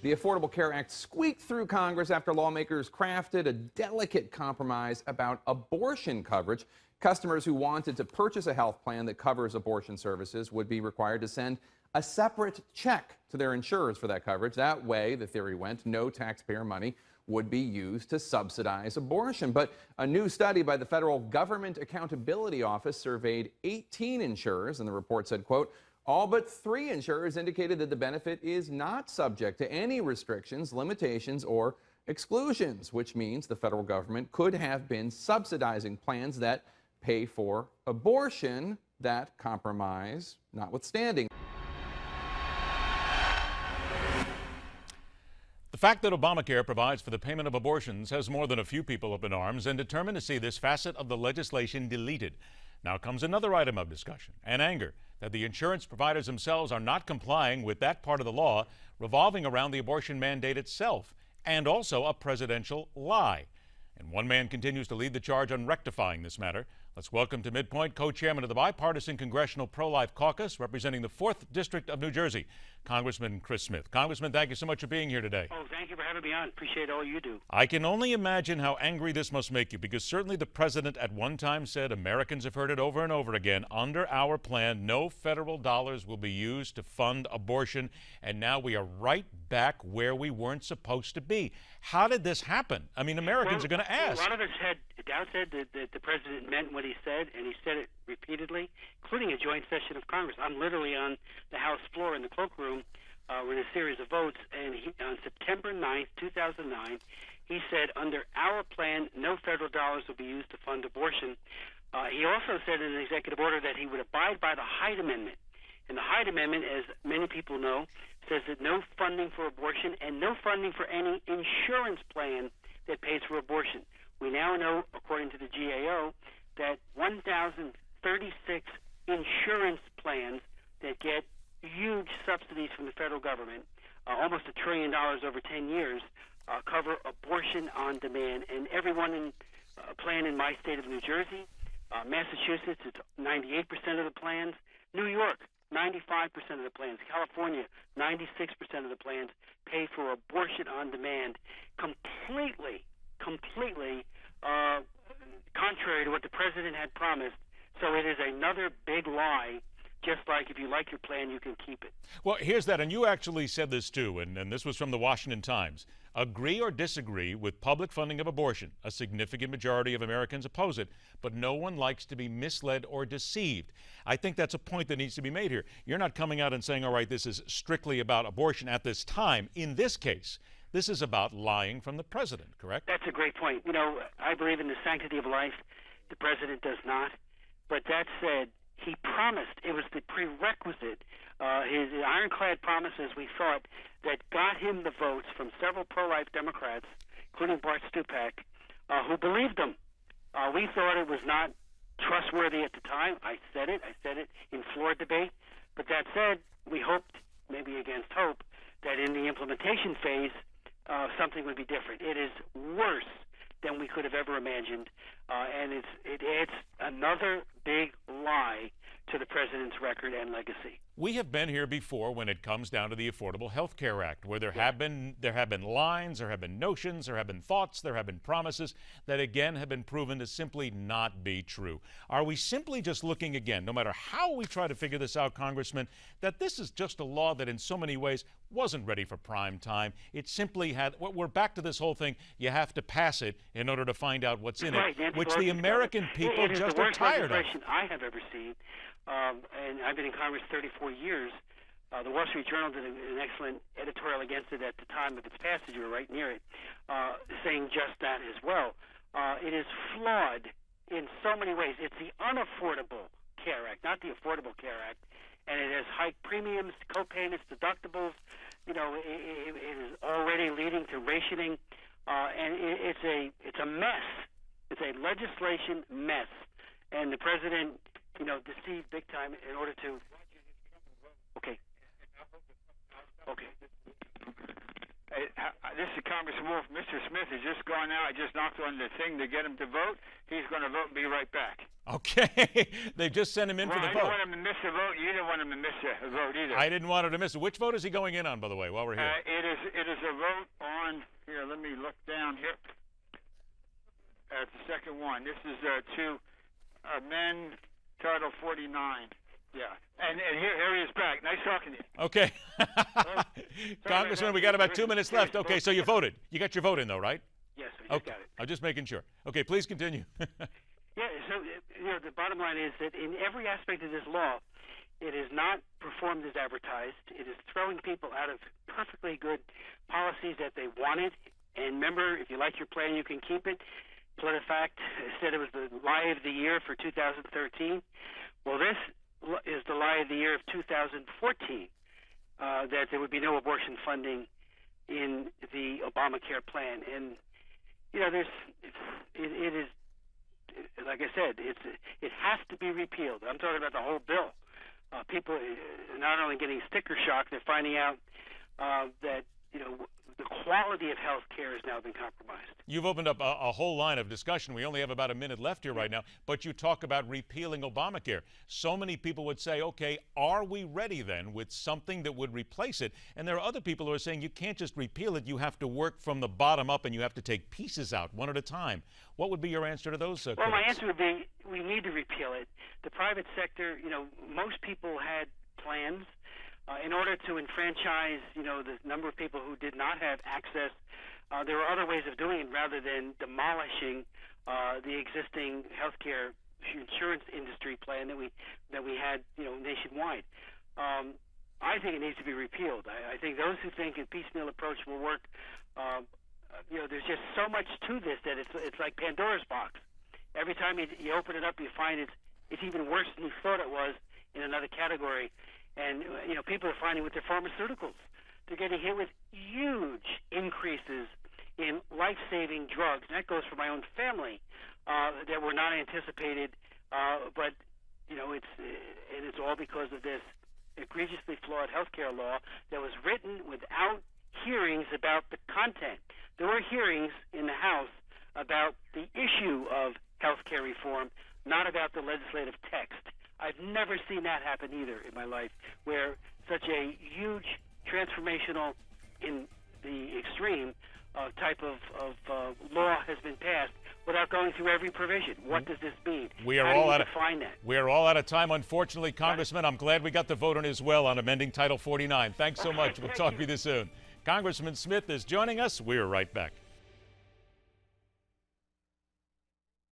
The Affordable Care Act squeaked through Congress after lawmakers crafted a delicate compromise about abortion coverage. Customers who wanted to purchase a health plan that covers abortion services would be required to send a separate check to their insurers for that coverage. That way, the theory went, no taxpayer money would be used to subsidize abortion. But a new study by the Federal Government Accountability Office surveyed 18 insurers, and the report said, quote, all but 3 insurers indicated that the benefit is not subject to any restrictions, limitations, or exclusions, which means the federal government could have been subsidizing plans that pay for abortion, that compromise notwithstanding. The fact that Obamacare provides for the payment of abortions has more than a few people up in arms and determined to see this facet of the legislation deleted. Now comes another item of discussion and anger that the insurance providers themselves are not complying with that part of the law revolving around the abortion mandate itself, and also a presidential lie. And one man continues to lead the charge on rectifying this matter. Let's welcome to MidPoint co-chairman of the bipartisan Congressional Pro-Life Caucus representing the 4th District of New Jersey, Congressman Chris Smith. Congressman, thank you so much for being here today. Oh, thank you for having me on. Appreciate all you do. I can only imagine how angry this must make you, because certainly the president at one time said, Americans have heard it over and over again, under our plan, no federal dollars will be used to fund abortion, and now we are right back where we weren't supposed to be. How did this happen? I mean, Americans are going to ask. A lot of us had doubted that the president meant what he said, and he said it repeatedly, including a joint session of Congress. I'm literally on the House floor in the cloakroom with a series of votes, and on September 9th, 2009, he said, under our plan, no federal dollars will be used to fund abortion. He also said in an executive order that he would abide by the Hyde Amendment. And the Hyde Amendment, as many people know, says that no funding for abortion and no funding for any insurance plan that pays for abortion. We now know, according to the GAO, that 1,036 insurance plans that get huge subsidies from the federal government, almost $1 trillion over 10 years, cover abortion on demand. And everyone in plan in my state of New Jersey, Massachusetts, it's 98% of the plans. New York, 95% of the plans. California, 96% of the plans pay for abortion on demand, completely contrary to what the president had promised. So it is another big lie. Just like if you like your plan, you can keep it. Well, here's that, and you actually said this too, and this was from the Washington Times. Agree or disagree with public funding of abortion. A significant majority of Americans oppose it, but no one likes to be misled or deceived. I think that's a point that needs to be made here. You're not coming out and saying, all right, this is strictly about abortion at this time. In this case, this is about lying from the president, correct? That's a great point. You know, I believe in the sanctity of life. The president does not. But that said, he promised, it was the prerequisite, his ironclad promises, we thought, that got him the votes from several pro-life Democrats, including Bart Stupak, who believed him. We thought it was not trustworthy at the time. I said it in floor debate. But that said, we hoped, maybe against hope, that in the implementation phase, something would be different. It is worse than we could have ever imagined, and it adds another big lie to the president's record and legacy. We have been here before when it comes down to the Affordable Health Care Act, where there have been lines, there have been notions, there have been thoughts, there have been promises that again have been proven to simply not be true. Are we simply just looking again, no matter how we try to figure this out, Congressman, that this is just a law that in so many ways wasn't ready for prime time? It simply had, we're back to this whole thing, you have to pass it in order to find out what's in it, which the American people just are tired of. It is the worst legislation I have ever seen. And I've been in Congress 34 years. The Wall Street Journal did an excellent editorial against it at the time of its passage. We were right near it, saying just that as well. It is flawed in so many ways. It's the Unaffordable Care Act, not the Affordable Care Act, and it has high premiums, co-payments, deductibles. You know, it is already leading to rationing, and it's a mess. It's a legislation mess, and the president, you know, deceived big time in order to. Okay. This is Congressman Wolf. Mr. Smith has just gone out. I just knocked on the thing to get him to vote. He's going to vote and be right back. Okay. They've just sent him in for the I vote. don't want him to miss a vote. You don't want him to miss a vote either. I didn't want him to miss it. Which vote is he going in on, by the way, while we're here? It is a vote on, here, let me look down here. It's the second one. This is to amend Title 49. Yeah. And here he is back. Nice talking to you. Okay. Congressman, we got about 2 minutes left. Okay, so you voted. You got your vote in, though, right? Yes, we just got it. I'm just making sure. Okay, please continue. Yeah, so the bottom line is that in every aspect of this law, it is not performed as advertised. It is throwing people out of perfectly good policies that they wanted. And remember, if you like your plan, you can keep it. PolitiFact said it was the lie of the year for 2013. Well, this is the lie of the year of 2014, that there would be no abortion funding in the Obamacare plan. And, you know, it is, like I said, it has to be repealed. I'm talking about the whole bill. People are not only getting sticker shock, they're finding out that, you know, the quality of health care has now been compromised. You've opened up a whole line of discussion. We only have about a minute left here right now, but you talk about repealing Obamacare. So many people would say, okay, are we ready then with something that would replace it? And there are other people who are saying you can't just repeal it. You have to work from the bottom up and you have to take pieces out one at a time. What would be your answer to those Well, critics? my answer would be we need to repeal it. The private sector, you know, most people had plans. In order to enfranchise, you know, the number of people who did not have access, there were other ways of doing it rather than demolishing the existing healthcare insurance industry plan that we had, you know, nationwide. I think it needs to be repealed. I think those who think a piecemeal approach will work, you know, there's just so much to this that it's like Pandora's box. Every time you open it up, you find it's even worse than you thought it was in another category. And, you know, people are finding with their pharmaceuticals, they're getting hit with huge increases in life-saving drugs. And that goes for my own family that were not anticipated. But, you know, it's all because of this egregiously flawed health care law that was written without hearings about the content. There were hearings in the House about the issue of health care reform, not about the legislative text. I've never seen that happen either in my life, where such a huge transformational, in the extreme, type of law has been passed without going through every provision. What does this mean? We are How do all you out of define that? We are all out of time, unfortunately, Congressman. I'm glad we got the vote on as well on amending Title 49. Thanks so much. We'll talk to you soon. Congressman Smith is joining us. We're right back.